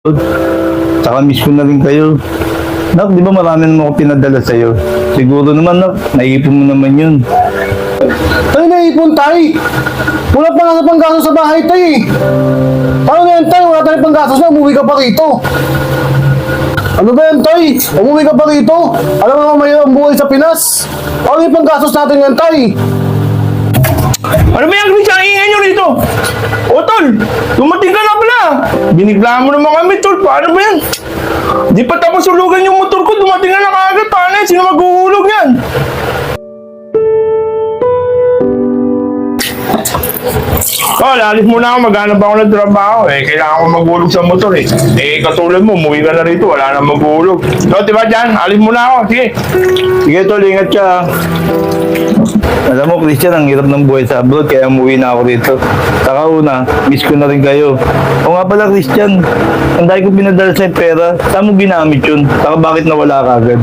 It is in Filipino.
Saka miss ko na rin kayo. Nak, di ba marami naman ako pinadala sa'yo? Siguro naman, nak, naipon mo naman yun. Tay, naipon, tay! Wala pa nga sa panggastos sa bahay, tay! Paano na yan, tay? Wala tayong panggastos na, umuwi ka pa rito! Ano ba yan, tay? Umuwi ka pa rito? Alam mo naman may ang buhay sa Pinas? Ano yung panggastos natin yan, tay? Ano ba yung Chris? Ang ingay nyo rito? O, tol! Dumating ka na pala! Biniglaan mo naman kami, tol. Paano ba yan? Di pa tapos hulugan yung motor ko. Dumating ka na kaagad. Paano yan? Sino maghuhulog yan? Tol, alis muna ako. Maghanap ako ng trabaho. Kailangan ko maghulog sa motor eh. Katulad mo, umuwi ka na rito. Wala na maghulog. So, diba dyan? Alis muna ako. Sige. Sige, tol, ingat ka. Alam mo, Christian, ang hirap ng buhay sa abroad, kaya umuwi na ako rito. Saka una, miss ko na rin kayo. O nga pala, Christian, ang dahil ko pinadala sa'yo pera, saan mo ginamit yun? Saka bakit nawala ka agad?